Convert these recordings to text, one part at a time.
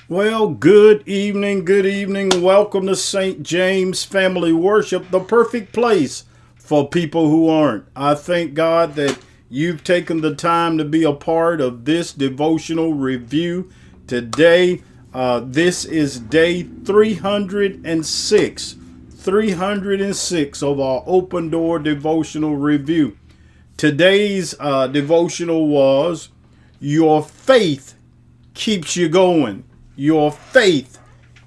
Well, good evening, good evening. Welcome to St. James Family Worship, the perfect place for people who aren't. I thank God that you've taken the time to be a part of this devotional review today. This is day 306 of our Open Door devotional review. Today's devotional was Your Faith Keeps You Going. Your faith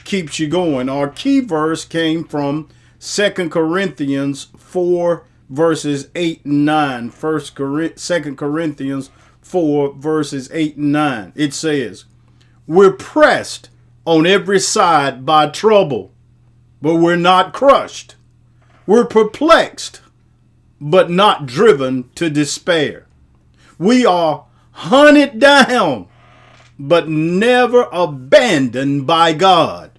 keeps you going. Our key verse came from 2 Corinthians 4 verses 8 and 9. 2 Corinthians 4 verses 8 and 9. It says, we're pressed on every side by trouble, but we're not crushed. We're perplexed, but not driven to despair. We are hunted down, but never abandoned by God.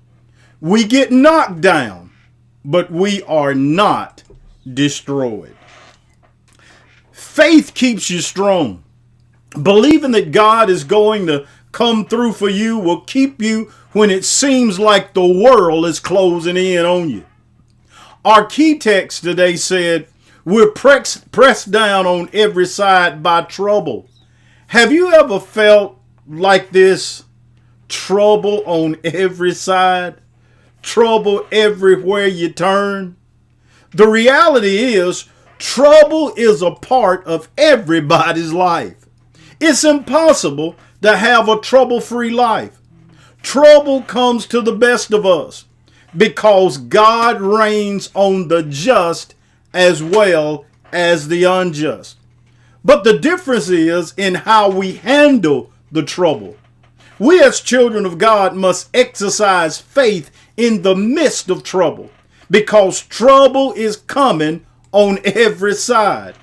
We get knocked down, but we are not destroyed. Faith keeps you strong. Believing that God is going to come through for you will keep you when it seems like the world is closing in on you. Our key text today said, we're pressed down on every side by trouble. Have you ever felt like this? Trouble on every side, trouble everywhere you turn. The reality is, trouble is a part of everybody's life. It's impossible to have a trouble-free life. Trouble comes to the best of us because God reigns on the just as well as the unjust. But the difference is in how we handle the trouble. We as children of God must exercise faith in the midst of trouble because trouble is coming on every side.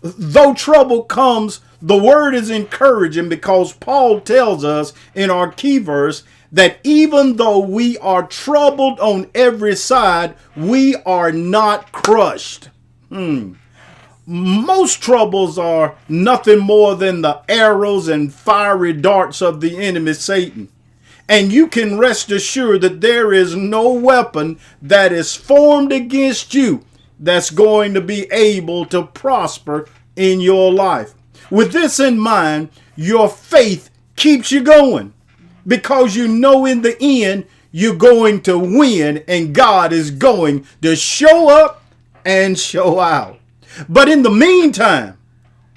Though trouble comes, the word is encouraging because Paul tells us in our key verse that even though we are troubled on every side, we are not crushed. Most troubles are nothing more than the arrows and fiery darts of the enemy, Satan. And you can rest assured that there is no weapon that is formed against you that's going to be able to prosper in your life. With this in mind, your faith keeps you going because you know in the end you're going to win and God is going to show up and show out. But in the meantime,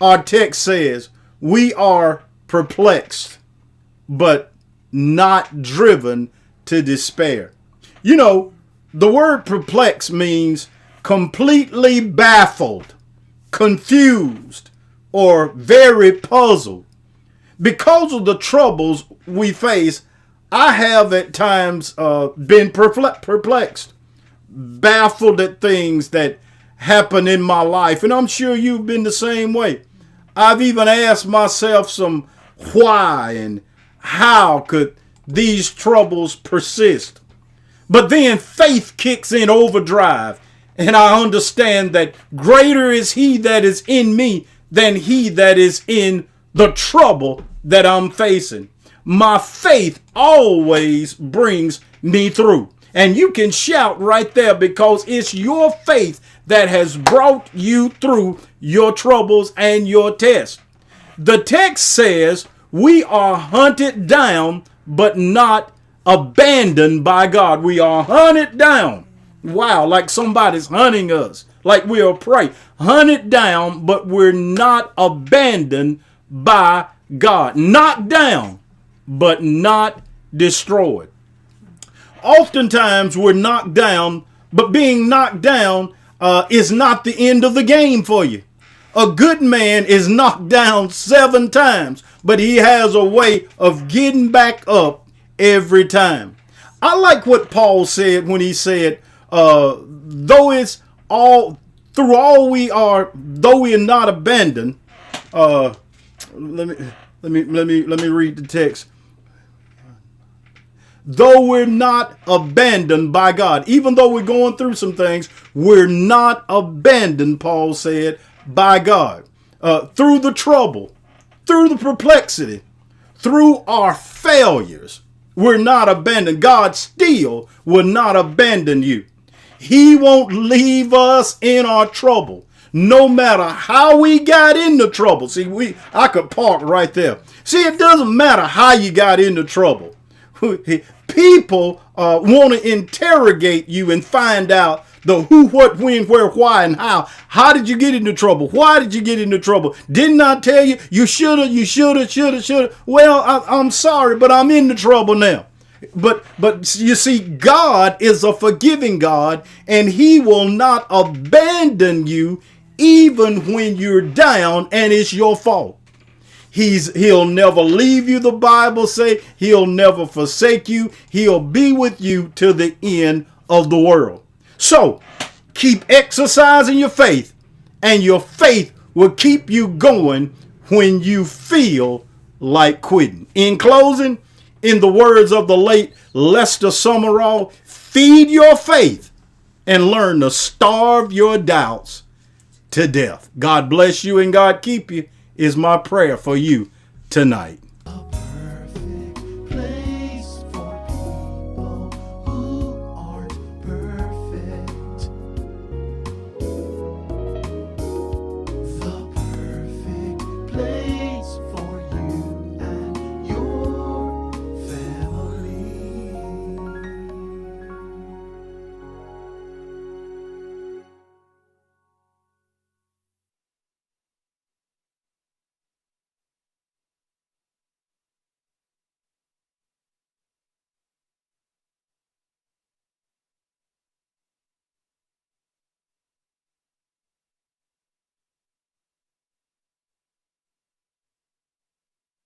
our text says we are perplexed, but not driven to despair. You know, the word perplexed means completely baffled, confused, or very puzzled. Because of the troubles we face, I have at times been perplexed, baffled at things that happen in my life. And I'm sure you've been the same way. I've even asked myself some why and how could these troubles persist. But then faith kicks in overdrive and I understand that greater is he that is in me than he that is in the trouble that I'm facing. My faith always brings me through. And you can shout right there because it's your faith that has brought you through your troubles and your tests. The text says we are hunted down, but not abandoned by God. We are hunted down. Wow, like somebody's hunting us, like we are prey. Hunted down, but we're not abandoned by God. Knocked down, but not destroyed. Oftentimes we're knocked down, but being knocked down is not the end of the game for you. A good man is knocked down 7 times, but he has a way of getting back up every time. I like what Paul said when he said, though it's all through all we are, though we are not abandoned. Let me read the text. Though we're not abandoned by God, even though we're going through some things, we're not abandoned, Paul said, by God. Through the trouble, through the perplexity, through our failures, we're not abandoned. God still will not abandon you. He won't leave us in our trouble, no matter how we got into trouble. See, I could park right there. See, it doesn't matter how you got into trouble. People want to interrogate you and find out the who, what, when, where, why, and how. How did you get into trouble? Why did you get into trouble? Didn't I tell you? You shoulda. Well, I'm sorry, but I'm in the trouble now. But you see, God is a forgiving God, and he will not abandon you even when you're down and it's your fault. He'll never leave you, the Bible say. He'll never forsake you. He'll be with you to the end of the world. So keep exercising your faith, and your faith will keep you going when you feel like quitting. In closing, in the words of the late Lester Summerall, feed your faith and learn to starve your doubts to death. God bless you and God keep you is my prayer for you tonight.